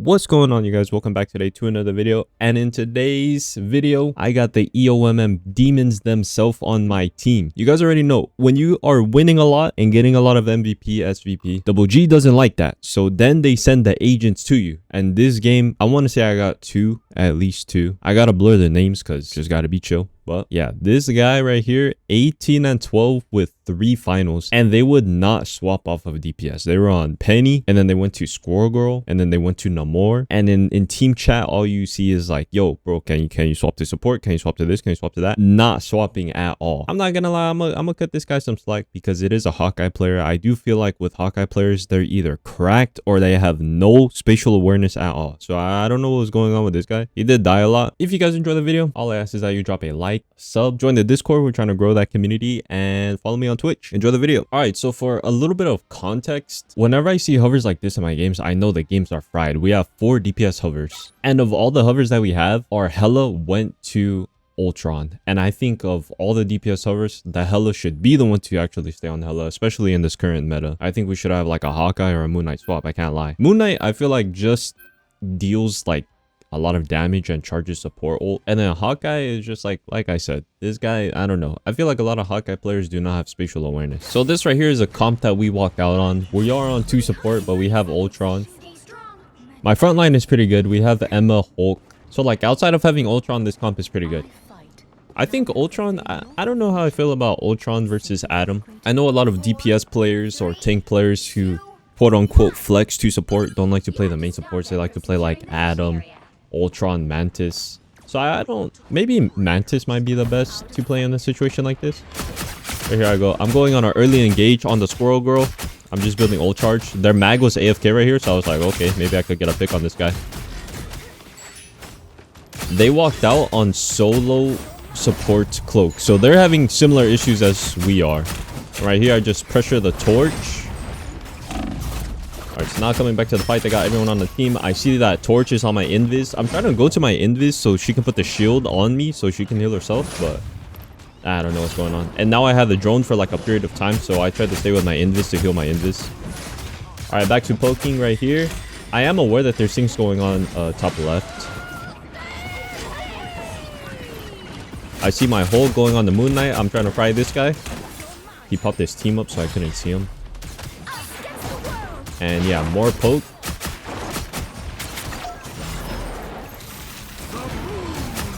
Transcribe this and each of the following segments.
What's going on, you guys? Welcome back today to another video, and in today's video I got the EOMM demons themselves on my team. You guys already know when you are winning a lot and getting a lot of MVP, SVP, 𝘍𝘰𝘭𝘭𝘰𝘸 doesn't like that, so then they send the agents to you. And this game, I want to say I got at least two. I gotta blur the names because just gotta be chill. But yeah, this guy right here, 18 and 12 with 3 finals, and they would not swap off of DPS. They were on Penny, and then they went to Squirrel Girl, and then they went to 𝘍𝘠𝘭. And in team chat, all you see is like, yo, bro, can you swap to support? Can you swap to this? Can you swap to that? Not swapping at all. I'm not gonna lie, I'm gonna cut this guy some slack because it is a Hawkeye player. I do feel like with Hawkeye players, they're either cracked or they have no spatial awareness at all. So I don't know what was going on with this guy. He did die a lot. If you guys enjoy the video, all I ask is that you drop a like, sub, join the Discord. We're trying to grow that community, and follow me on Twitch. Enjoy the video. All right, so for a little bit of context, whenever I see hovers like this in my games, I know the games are fried. We have 4 DPS hovers, and of all the hovers that we have, our 𝘍𝘰 went to Ultron. And I think of all the DPS hovers, the 𝘍𝘰 should be the one to actually stay on 𝘍𝘰, especially in this current meta. I think we should have like a Hawkeye or a Moon Knight swap. I can't lie. Moon Knight, I feel like just deals like a lot of damage and charges support ult, and then Hawkeye is just like I said, this guy, I don't know, I feel like a lot of Hawkeye players do not have spatial awareness. So this right here is a comp that we walked out on. We are on 2 support, but we have Ultron. My front line is pretty good. We have Emma, Hulk. So like outside of having Ultron, this comp is pretty good. I think Ultron, I don't know how I feel about Ultron versus Adam. I know a lot of DPS players or tank players who quote unquote flex to support don't like to play the main supports. They like to play like Adam, Ultron, Mantis. So I don't, maybe Mantis might be the best to play in a situation like this. Right here I go. I'm going on an early engage on the Squirrel Girl. I'm just building ult charge. Their mag was AFK right here, so I was like, okay, maybe I could get a pick on this guy. They walked out on solo support cloak, so they're having similar issues as we are. Right here I just pressure the torch. It's not coming back to the fight. They got everyone on the team. I see that torch is on my invis. I'm trying to go to my invis so she can put the shield on me so she can heal herself, but I don't know what's going on. And now I have the drone for like a period of time, so I tried to stay with my invis to heal my invis. All right, back to poking right here. I am aware that there's things going on top left. I see my hole going on the Moon Knight. I'm trying to fry this guy. He popped his team up, so I couldn't see him. And yeah, more poke.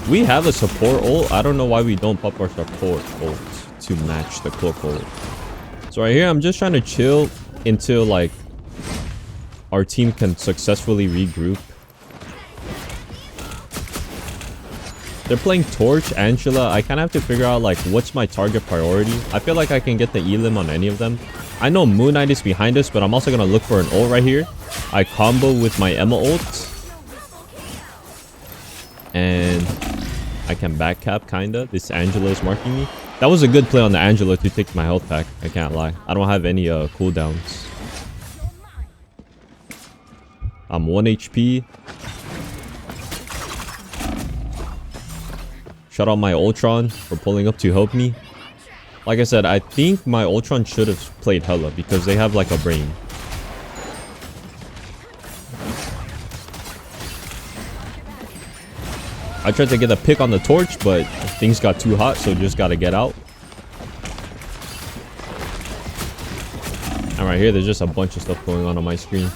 We have a support ult. I don't know why we don't pop our support ult to match the cloak ult. So right here, I'm just trying to chill until like our team can successfully regroup. They're playing Torch, Angela. I kind of have to figure out like what's my target priority. I feel like I can get the elim on any of them. I know Moon Knight is behind us, but I'm also going to look for an ult right here. I combo with my Emma ult. And I can back cap, kind of. This Angela is marking me. That was a good play on the Angela to take my health pack. I can't lie. I don't have any cooldowns. I'm 1 HP. Shout out my Ultron for pulling up to help me. Like I said, I think my Ultron should have played 𝘍𝘰 because they have like a brain. I tried to get a pick on the torch, but things got too hot, so just gotta get out. And right here, there's just a bunch of stuff going on my screen.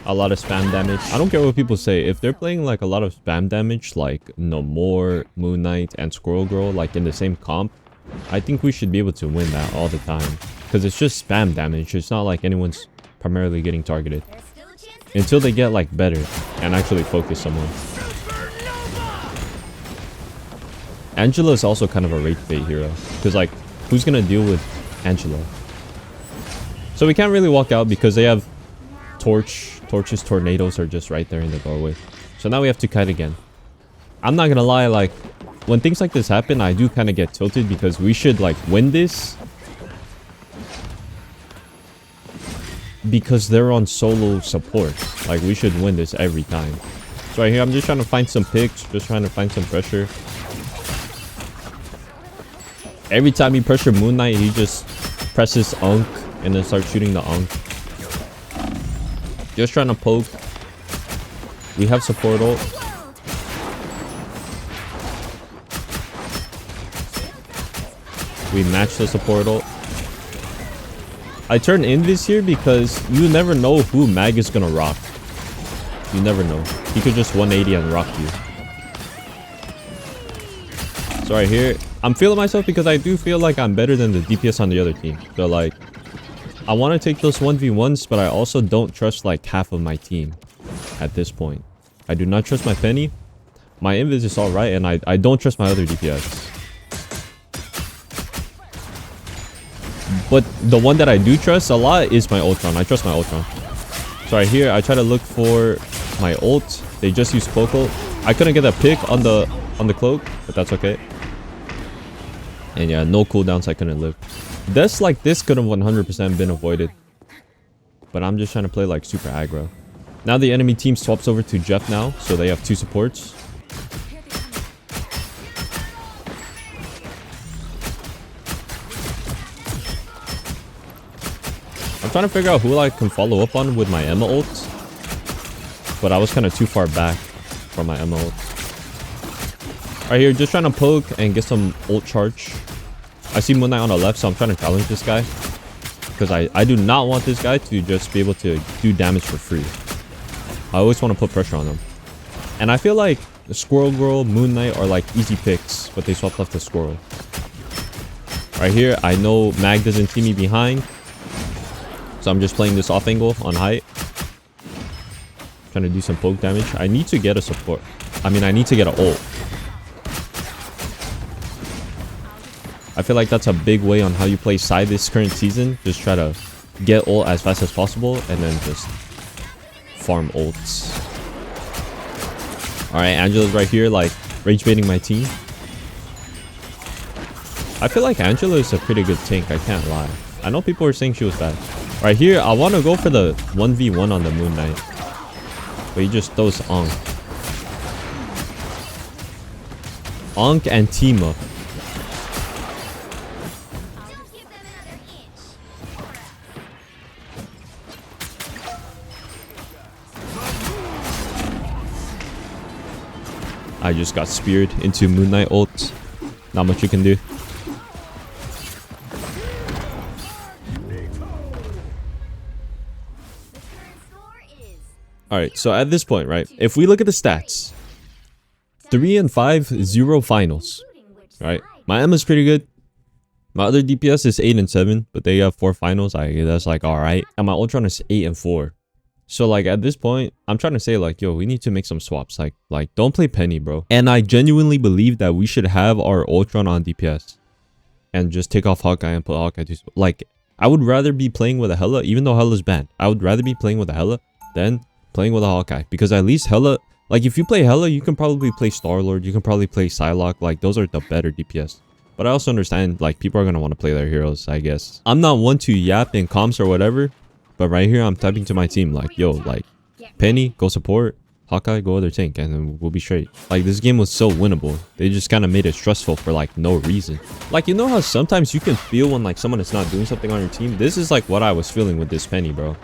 A lot of spam damage. I don't care what people say. If they're playing like a lot of spam damage, like 𝘍𝘠𝘭, Moon Knight, and Squirrel Girl, like in the same comp, I think we should be able to win that all the time. Because it's just spam damage. It's not like anyone's primarily getting targeted. Until they get like better and actually focus someone. Angela is also kind of a rate bait hero. Because like, who's going to deal with Angela? So we can't really walk out because they have Torches, tornadoes are just right there in the doorway. So now we have to kite again. I'm not gonna lie, like when things like this happen, I do kind of get tilted because we should like win this because they're on solo support. Like we should win this every time. So right here, I'm just trying to find some picks, just trying to find some pressure. Every time he pressure Moon Knight, he just presses Unk and then starts shooting the Unk. Just trying to poke. We have support ult. We match the support ult. I turn Invis here because you never know who Mag is gonna rock. You never know. He could just 180 and rock you. So right here, I'm feeling myself because I do feel like I'm better than the DPS on the other team. So like, I want to take those 1v1s, but I also don't trust like half of my team at this point. I do not trust my Penny. My Invis is alright, and I don't trust my other DPS. But the one that I do trust a lot is my Ultron. I trust my Ultron. So right here, I try to look for my ult. They just use Poco. I couldn't get a pick on the cloak, but that's okay. And yeah, no cooldowns, I couldn't live. Deaths like this could have 100% been avoided. But I'm just trying to play like super aggro. Now the enemy team swaps over to Jeff now, so they have 2 supports. I'm trying to figure out who I can follow up on with my Emma ult. But I was kind of too far back from my Emma ult. Right here, just trying to poke and get some ult charge. I see Moon Knight on the left, so I'm trying to challenge this guy. Because I do not want this guy to just be able to do damage for free. I always want to put pressure on him. And I feel like the Squirrel Girl, Moon Knight are like easy picks, but they swapped off the Squirrel. Right here, I know Mag doesn't see me behind. So I'm just playing this off angle on height. Trying to do some poke damage. I need to get a support. I need to get an ult. I feel like that's a big way on how you play Psy this current season. Just try to get ult as fast as possible and then just farm ults. Alright, Angela's right here, like rage baiting my team. I feel like Angela is a pretty good tank, I can't lie. I know people are saying she was bad. Right here, I want to go for the 1v1 on the Moon Knight. But he just throws Ankh. Ankh and Tima. I just got speared into Moon Knight ult. Not much you can do. Alright, so at this point, right, if we look at the stats, 3 and 5, 0 finals. Right? My Emma's pretty good. My other DPS is 8 and 7, but they have 4 finals. That's like alright. And my Ultron is 8 and 4. So like at this point, I'm trying to say like, yo, we need to make some swaps. Like don't play Penny, bro. And I genuinely believe that we should have our Ultron on DPS. And just take off Hawkeye and put Hawkeye to... Like, I would rather be playing with a Hela, even though Hela's banned. I would rather be playing with a Hela than playing with a Hawkeye. Because at least Hela... Like, if you play Hela, you can probably play Star-Lord. You can probably play Psylocke. Like, those are the better DPS. But I also understand, like, people are going to want to play their heroes, I guess. I'm not one to yap in comms or whatever. But right here, I'm typing to my team, like, yo, like, Penny, go support. Hawkeye, go other tank, and then we'll be straight. Like, this game was so winnable. They just kind of made it stressful for, like, no reason. Like, you know how sometimes you can feel when, like, someone is not doing something on your team? This is, like, what I was feeling with this Penny, bro.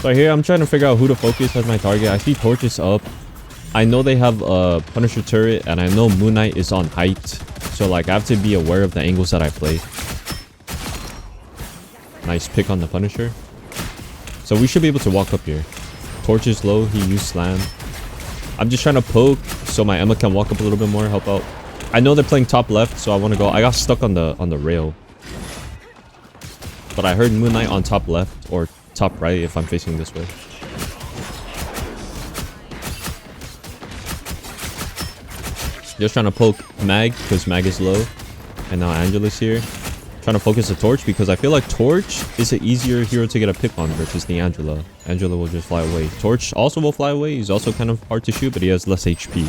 So here, I'm trying to figure out who to focus as my target. I see Torch is up. I know they have a Punisher turret, and I know Moon Knight is on height. So, like, I have to be aware of the angles that I play. Nice pick on the Punisher. So we should be able to walk up here. Torch is low. He used Slam. I'm just trying to poke so my Emma can walk up a little bit more, help out. I know they're playing top left, so I want to go. I got stuck on the rail. But I heard Moon Knight on top left or top right if I'm facing this way. Just trying to poke Mag because Mag is low. And now Angela's here. Trying to focus the Torch because I feel like Torch is an easier hero to get a pick on versus the Angela. Angela will just fly away. Torch also will fly away. He's also kind of hard to shoot, but he has less HP.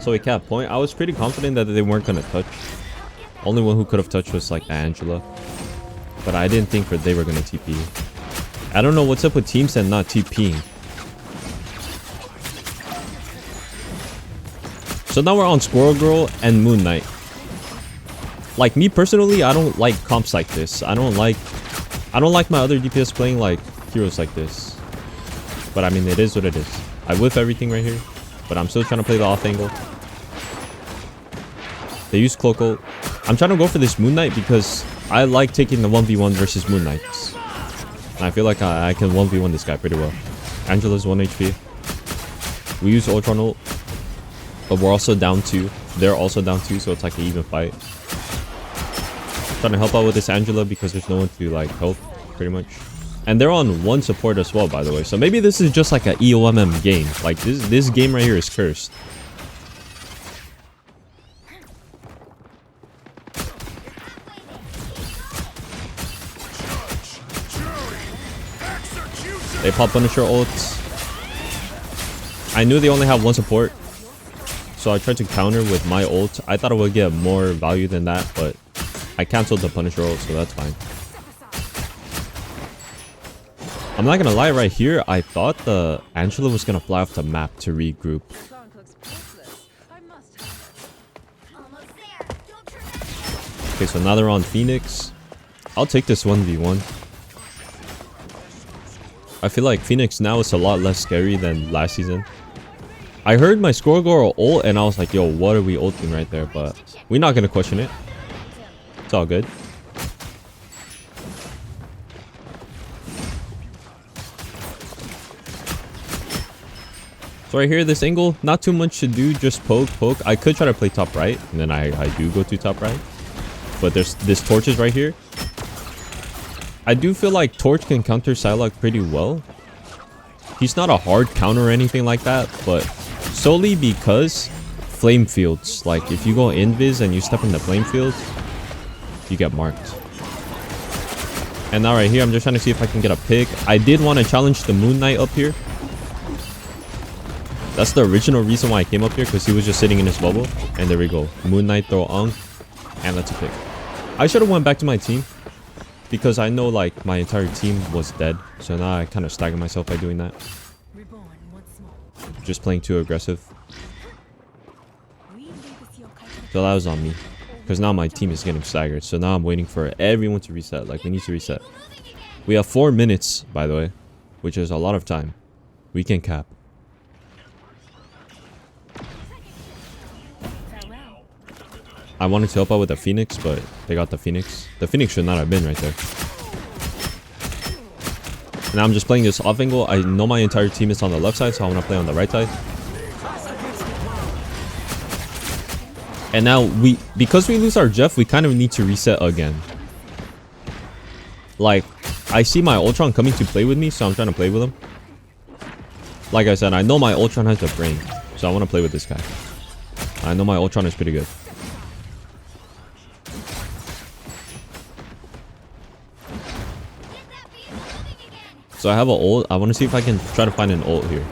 So at cap point, I was pretty confident that they weren't going to touch. Only one who could have touched was like Angela. But I didn't think that they were going to TP. I don't know what's up with teams and not TPing. So now we're on Squirrel Girl and Moon Knight. Like me personally, I don't like comps like this. I don't like my other DPS playing like heroes like this. But I mean, it is what it is. I whiff everything right here, but I'm still trying to play the off angle. They use Cloco. I'm trying to go for this Moon Knight because I like taking the 1v1 versus Moon Knights. And I feel like I can 1v1 this guy pretty well. Angela's 1 HP. We use Ultron ult, but we're also down 2. They're also down 2, so it's like an even fight. Trying to help out with this Angela because there's no one to like help, pretty much. And they're on 1 support as well, by the way. So maybe this is just like an EOMM game. Like this game right here is cursed. They pop Punisher ults. I knew they only have 1 support, so I tried to counter with my ult. I thought it would get more value than that, but I canceled the Punisher ult, so that's fine. I'm not gonna lie, right here, I thought the Angela was gonna fly off the map to regroup. Okay, so now they're on Phoenix. I'll take this 1v1. I feel like Phoenix now is a lot less scary than last season. I heard my Squirrel Girl ult and I was like, yo, what are we ulting right there? But we're not gonna question it. It's all good. So right here, this angle, not too much to do, just poke. I could try to play top right, and then I do go to top right. But there's this Torches right here. I do feel like Torch can counter Psylocke pretty well. He's not a hard counter or anything like that, but solely because flame fields. Like if you go invis and you step in the flame field, you get marked. And now right here, I'm just trying to see if I can get a pick. I did want to challenge the Moon Knight up here. That's the original reason why I came up here, because he was just sitting in his bubble. And there we go. Moon Knight, throw on. And that's a pick. I should have went back to my team, because I know like my entire team was dead. So now I kind of stagger myself by doing that. Just playing too aggressive. So that was on me, because now my team is getting staggered. So now I'm waiting for everyone to reset. Like we need to reset. We have 4 minutes, by the way, which is a lot of time. We can cap. I wanted to help out with the Phoenix, but they got the Phoenix. The Phoenix should not have been right there. Now I'm just playing this off angle. I know my entire team is on the left side, so I want to play on the right side. And now because we lose our Jeff, we kind of need to reset again. Like, I see my Ultron coming to play with me, so I'm trying to play with him. Like I said, I know my Ultron has the brain, so I want to play with this guy. I know my Ultron is pretty good. So I have an ult. I want to see if I can try to find an ult here.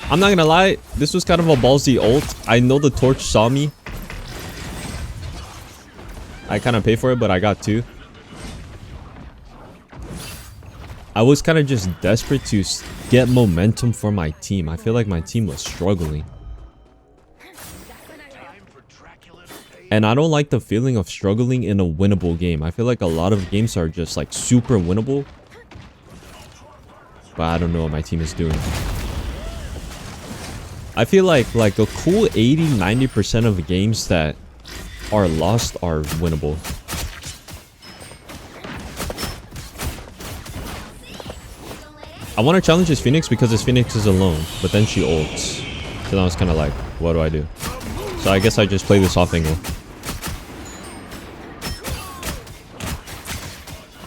I'm not gonna lie, this was kind of a ballsy ult. I know the Torch saw me. I kind of paid for it, but I got 2. I was kind of just desperate to get momentum for my team. I feel like my team was struggling. And I don't like the feeling of struggling in a winnable game. I feel like a lot of games are just like super winnable. But I don't know what my team is doing. I feel like a cool 80-90% of games that are lost are winnable. I want to challenge his Phoenix because his Phoenix is alone. But then she ults. So now it's kind of like, what do I do? So I guess I just play this off angle.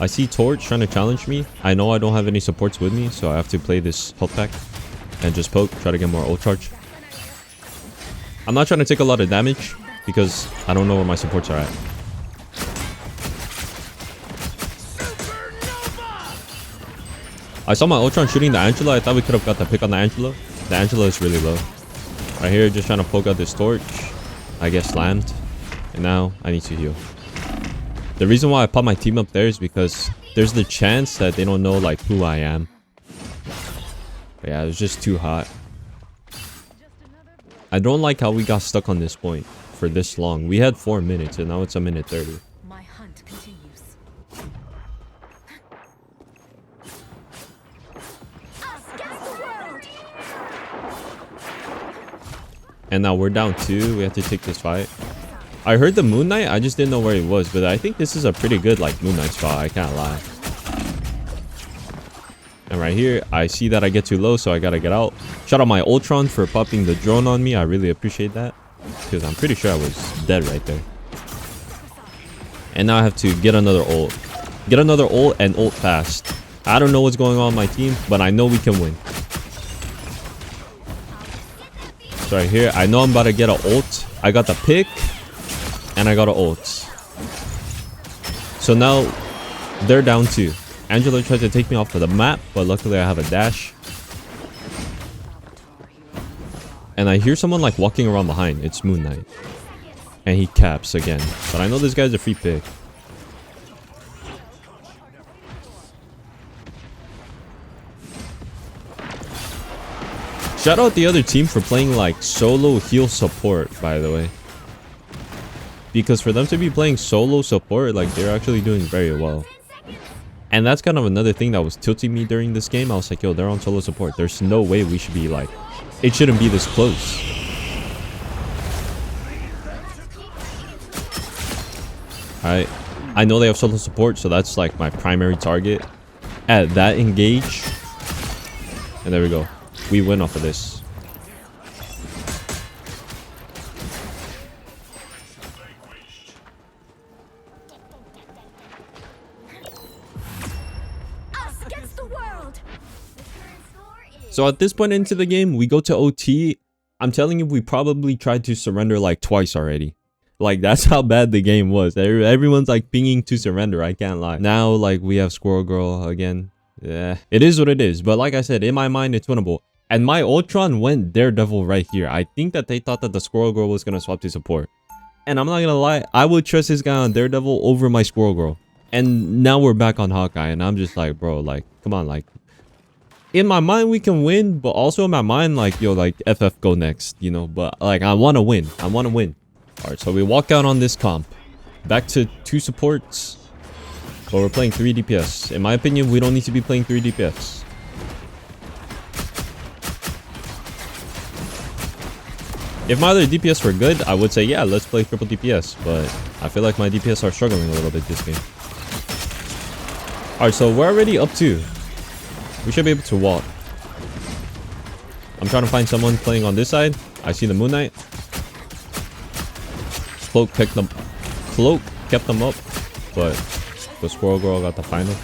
I see Torch trying to challenge me. I know I don't have any supports with me, so I have to play this health pack and just poke, try to get more ult charge. I'm not trying to take a lot of damage because I don't know where my supports are at. I saw my Ultron shooting the Angela. I thought we could have got the pick on the Angela. The Angela is really low. Right here, just trying to poke out this Torch. I get slammed. And now I need to heal. The reason why I put my team up there is because there's the chance that they don't know like who I am. But yeah, it was just too hot. I don't like how we got stuck on this point for this long. We had 4 minutes and now it's a minute 30. My hunt continues. Us against the world. And now we're down 2. We have to take this fight. I heard the Moon Knight. I just didn't know where he was. But I think this is a pretty good like Moon Knight spot. I can't lie. And right here, I see that I get too low, so I gotta get out. Shout out my Ultron for popping the drone on me. I really appreciate that. Because I'm pretty sure I was dead right there. And now I have to get another ult. Get another ult and ult fast. I don't know what's going on my team, but I know we can win. So right here, I know I'm about to get an ult. I got the pick. And I got an ult. So now, they're down 2. Angela tried to take me off of the map, but luckily I have a dash. And I hear someone like walking around behind. It's Moon Knight. And he caps again. But I know this guy's a free pick. Shout out the other team for playing like solo heal support, by the way. Because for them to be playing solo support, like they're actually doing very well. And that's kind of another thing that was tilting me during this game. I was like, yo, they're on solo support. There's no way we should be like, it shouldn't be this close. Alright, I know they have solo support, so that's like my primary target. At that engage. And there we go. We win off of this. So at this point into the game, we go to OT. I'm telling you, we probably tried to surrender like twice already. Like, that's how bad the game was. Everyone's like pinging to surrender. I can't lie. Now, like, we have Squirrel Girl again. Yeah, it is what it is. But like I said, in my mind, it's winnable. And my Ultron went Daredevil right here. I think that they thought that the Squirrel Girl was going to swap to support. And I'm not going to lie, I would trust this guy on Daredevil over my Squirrel Girl. And now we're back on Hawkeye. And I'm just like, bro, like, come on, like. In my mind, we can win. But also in my mind, like, yo, like, FF go next, you know. But, like, I want to win. I want to win. Alright, so we walk out on this comp. Back to 2 supports. But we're playing 3 DPS. In my opinion, we don't need to be playing 3 DPS. If my other DPS were good, I would say, yeah, let's play triple DPS. But I feel like my DPS are struggling a little bit this game. Alright, so we're already up 2. We should be able to walk. I'm trying to find someone playing on this side. I see the Moon Knight. Cloak kept them up, but the Squirrel Girl got the final.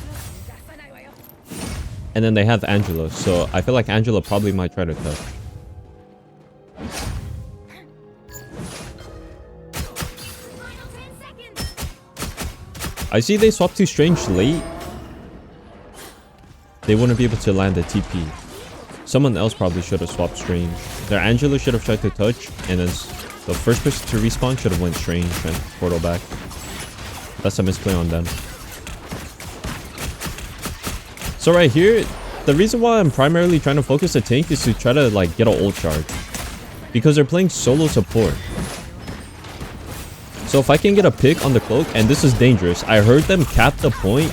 And then they have Angela, so I feel like Angela probably might try to touch. I see they swapped to Strange late. They wouldn't be able to land the TP. Someone else probably should have swapped Strange. Their Angela should have tried to touch, and then the first person to respawn should have went Strange and portal back. That's a misplay on them. So right here, the reason why I'm primarily trying to focus the tank is to try to like get an ult charge. Because they're playing solo support. So if I can get a pick on the cloak, and this is dangerous. I heard them cap the point,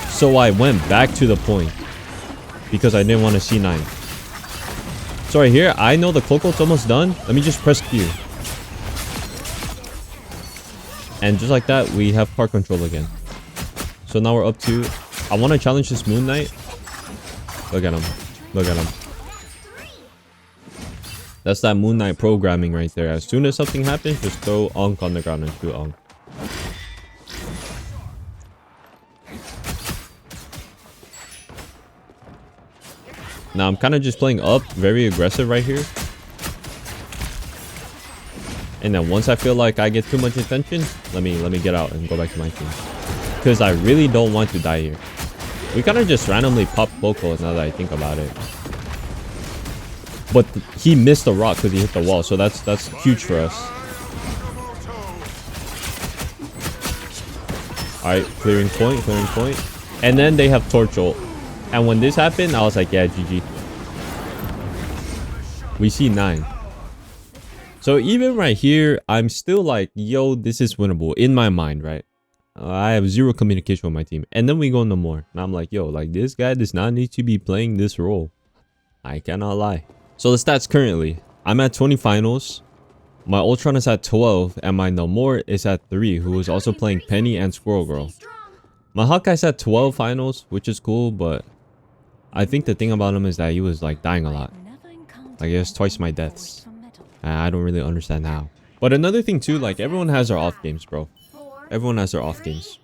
so I went back to the point. Because I didn't want to C9. So right here, I know the cloak ult's almost done. Let me just press Q. And just like that, we have car control again. So now we're up to... I want to challenge this Moon Knight. Look at him. Look at him. That's that Moon Knight programming right there. As soon as something happens, just throw Onk on the ground and shoot Onk. Now I'm kind of just playing up, very aggressive right here. And then once I feel like I get too much attention, let me get out and go back to my team. Because I really don't want to die here. We kind of just randomly pop local now that I think about it. But he missed the rock because he hit the wall, so that's huge for us. Alright, clearing point. And then they have Torch ult. And when this happened, I was like, yeah, GG. We see 9. So even right here, I'm still like, yo, this is winnable in my mind, right? I have zero communication with my team. And then we go no more. And I'm like, yo, like this guy does not need to be playing this role. I cannot lie. So the stats currently, I'm at 20 finals. My Ultron is at 12 and my 𝘍𝘠𝘪 is at 3, who is also playing Penny and Squirrel Girl. My Hawkeye's at 12 finals, which is cool, but I think the thing about him is that he was like dying a lot. Like he has twice my deaths. And I don't really understand how. But another thing too, like everyone has their off games, bro. Everyone has their off games.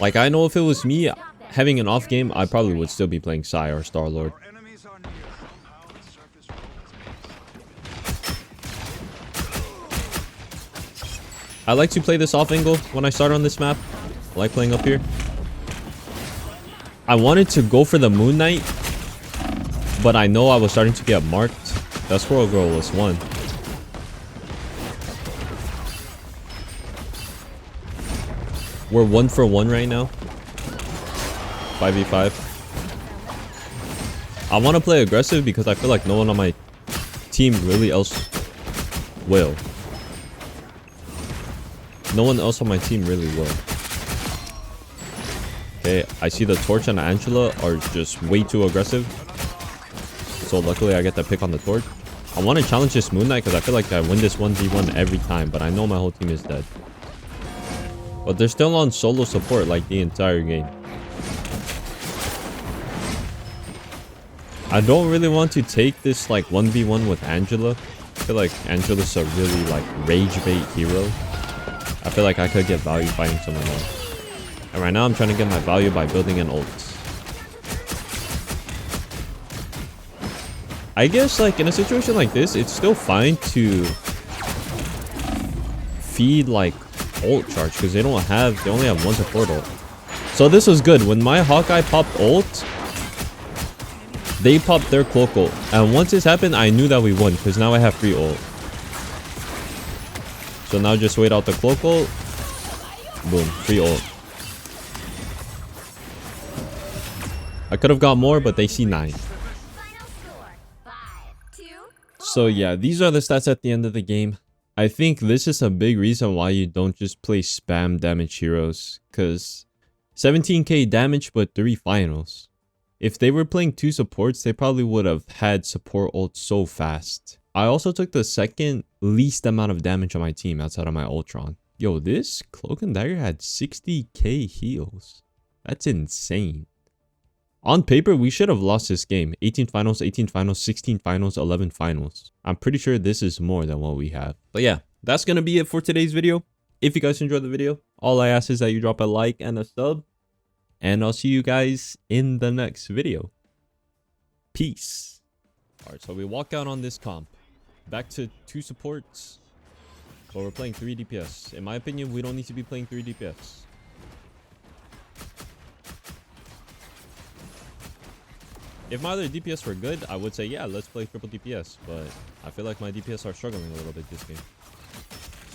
Like I know if it was me having an off game, I probably would still be playing Psy or Star-Lord. I like to play this off angle when I start on this map. I like playing up here. I wanted to go for the Moon Knight, but I know I was starting to get marked. That Squirrel Girl was one. We're 1 for 1 right now. 5v5. I want to play aggressive because I feel like no one on my team really else will. No one else on my team really will. Okay, I see the Torch and the Angela are just way too aggressive. So luckily I get the pick on the Torch. I want to challenge this Moon Knight because I feel like I win this 1v1 every time, but I know my whole team is dead. But they're still on solo support like the entire game. I don't really want to take this like 1v1 with Angela. I feel like Angela's a really like rage bait hero. I feel like I could get value fighting someone else. And right now I'm trying to get my value by building an ult. I guess like in a situation like this, it's still fine to feed like ult charge because they only have one support ult. So this was good. When my Hawkeye popped ult, they popped their cloak ult. And once this happened, I knew that we won because now I have free ult. So now just wait out the cloak ult. Boom, free ult. I could have got more, but they see 9. So yeah, these are the stats at the end of the game. I think this is a big reason why you don't just play spam damage heroes. Because 17k damage but 3 finals. If they were playing 2 supports, they probably would have had support ult so fast. I also took the second least amount of damage on my team outside of my Ultron. Yo, this Cloak and Dagger had 60k heals. That's insane. On paper, we should have lost this game. 18 finals, 18 finals, 16 finals, 11 finals. I'm pretty sure this is more than what we have. But yeah, that's going to be it for today's video. If you guys enjoyed the video, all I ask is that you drop a like and a sub. And I'll see you guys in the next video. Peace. Alright, so we walk out on this comp. Back to 2 supports. But we're playing 3 DPS. In my opinion, we don't need to be playing 3 DPS. If my other DPS were good, I would say, yeah, let's play triple DPS. But I feel like my DPS are struggling a little bit this game.